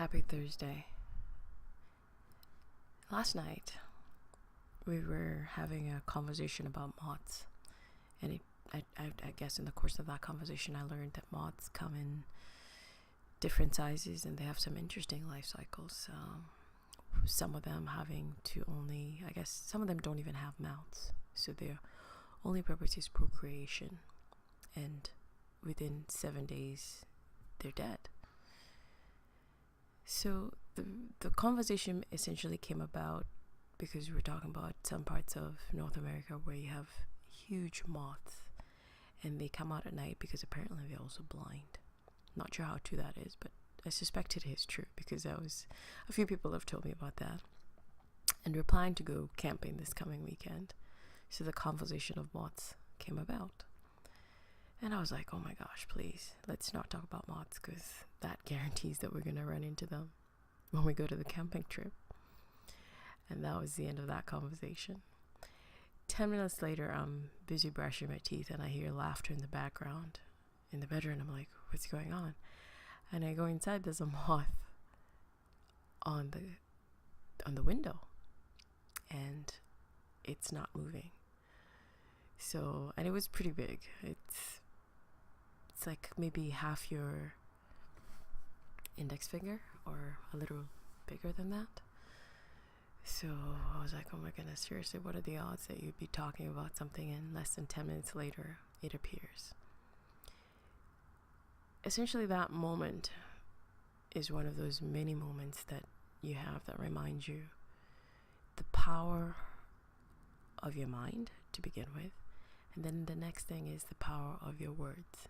Happy Thursday. Last night, we were having a conversation about moths, and I guess in the course of that conversation, I learned that moths come in different sizes and they have some interesting life cycles. Some of them having to only, I guess, some of them don't even have mouths, so their only purpose is procreation, and within 7 days, they're dead. So the conversation essentially came about because we were talking about some parts of North America where you have huge moths and they come out at night because apparently they're also blind. Not sure how true that is, but I suspect it is true because a few people have told me about that. And we're planning to go camping this coming weekend. So the conversation of moths came about. And I was like, oh my gosh, please, let's not talk about moths because that guarantees that we're going to run into them when we go to the camping trip. And that was the end of that conversation. 10 minutes later, I'm busy brushing my teeth and I hear laughter in the background in the bedroom. I'm like, what's going on? And I go inside, there's a moth on the window and it's not moving. So, and it was pretty big. It's like maybe half your index finger or a little bigger than that. So I was like, oh my goodness, seriously, what are the odds that you'd be talking about something and less than 10 minutes later it appears? Essentially, that moment is one of those many moments that you have that remind you the power of your mind to begin with. And then the next thing is the power of your words.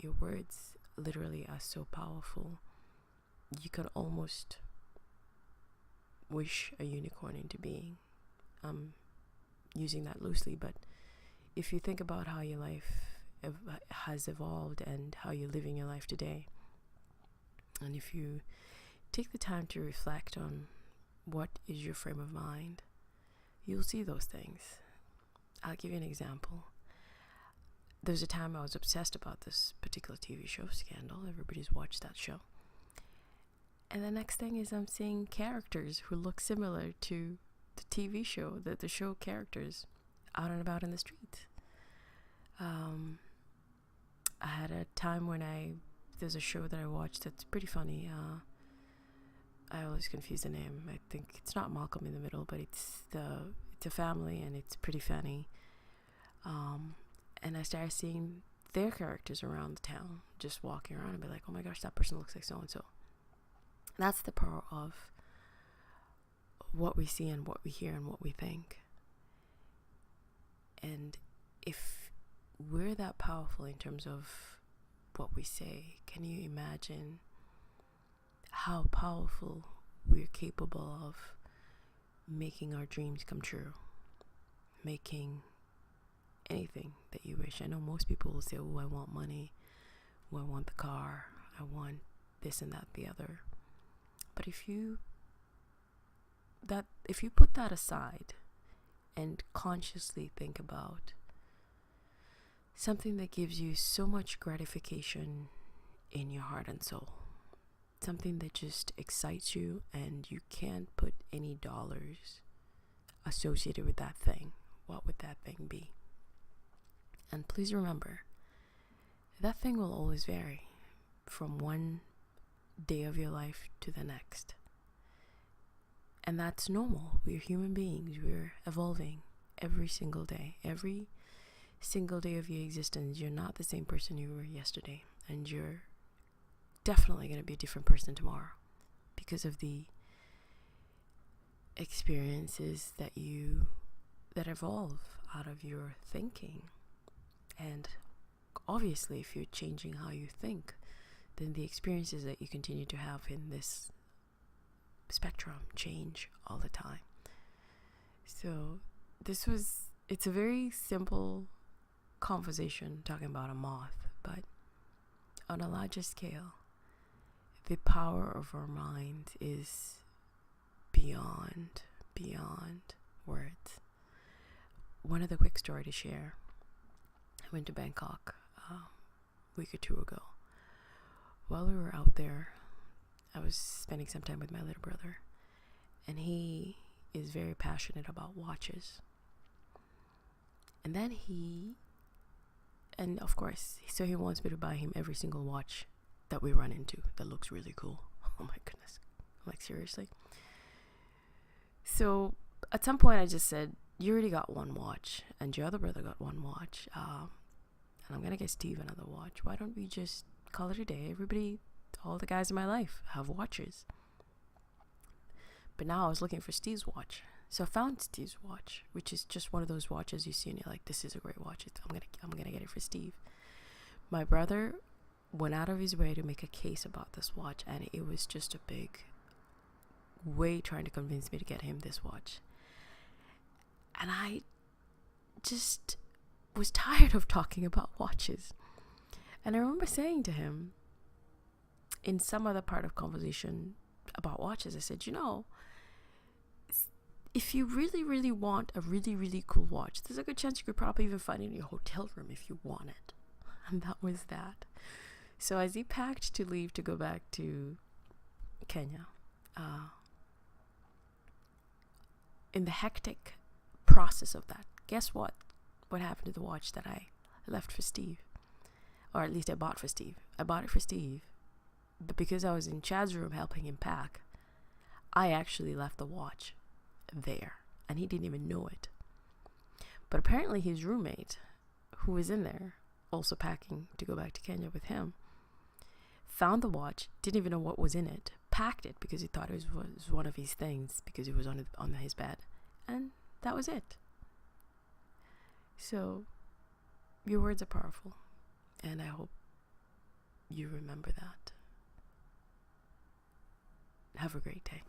Your words literally are so powerful. You can almost wish a unicorn into being. I'm using that loosely, but if you think about how your life has evolved and how you're living your life today, and if you take the time to reflect on what is your frame of mind, you'll see those things. I'll give you an example. There was a time I was obsessed about this particular TV show, Scandal. Everybody's watched that show. And the next thing is I'm seeing characters who look similar to the TV show, the show characters, out and about in the streets. I had a time when there's a show that I watched that's pretty funny. I always confuse the name. I think it's not Malcolm in the Middle, but it's a family and it's pretty funny. And I started seeing their characters around the town, just walking around and be like, oh my gosh, that person looks like so-and-so. That's the power of what we see and what we hear and what we think. And if we're that powerful in terms of what we say, can you imagine how powerful we're capable of making our dreams come true? Making anything that you wish. I know most people will say, oh, I want money, oh, I want the car, I want this and that, the other. But if you put that aside and consciously think about something that gives you so much gratification in your heart and soul, something that just excites you and you can't put any dollars associated with that thing, what would that thing be? And please remember, that thing will always vary from one day of your life to the next. And that's normal. We're human beings. We're evolving every single day. Every single day of your existence, you're not the same person you were yesterday. And you're definitely going to be a different person tomorrow because of the experiences that evolve out of your thinking. And obviously, if you're changing how you think, then the experiences that you continue to have in this spectrum change all the time. So it's a very simple conversation talking about a moth, but on a larger scale, the power of our mind is beyond words. One other quick story to share. I went to Bangkok a week or two ago. While we were out there, I was spending some time with my little brother, and he is very passionate about watches. And then and of course, so he wants me to buy him every single watch that we run into that looks really cool. Oh my goodness. I'm like, seriously? So at some point I just said, you already got one watch and your other brother got one watch. And I'm going to get Steve another watch. Why don't we just call it a day? Everybody, all the guys in my life have watches. But now I was looking for Steve's watch. So I found Steve's watch, which is just one of those watches you see and you're like, this is a great watch. I'm gonna get it for Steve. My brother went out of his way to make a case about this watch, and it was just a big way trying to convince me to get him this watch. And I just was tired of talking about watches. And I remember saying to him in some other part of conversation about watches, I said, if you really, really want a really, really cool watch, there's a good chance you could probably even find it in your hotel room if you want it. And that was that. So as he packed to leave to go back to Kenya, in the hectic process of that, guess what? What happened to the watch that I left for Steve? Or at least I bought for Steve. I bought it for Steve, but because I was in Chad's room helping him pack, I actually left the watch there, and he didn't even know it. But apparently his roommate, who was in there also packing to go back to Kenya with him, found the watch, didn't even know what was in it, packed it because he thought it was one of his things because it was on his bed, and that was it. So your words are powerful, and I hope you remember that. Have a great day.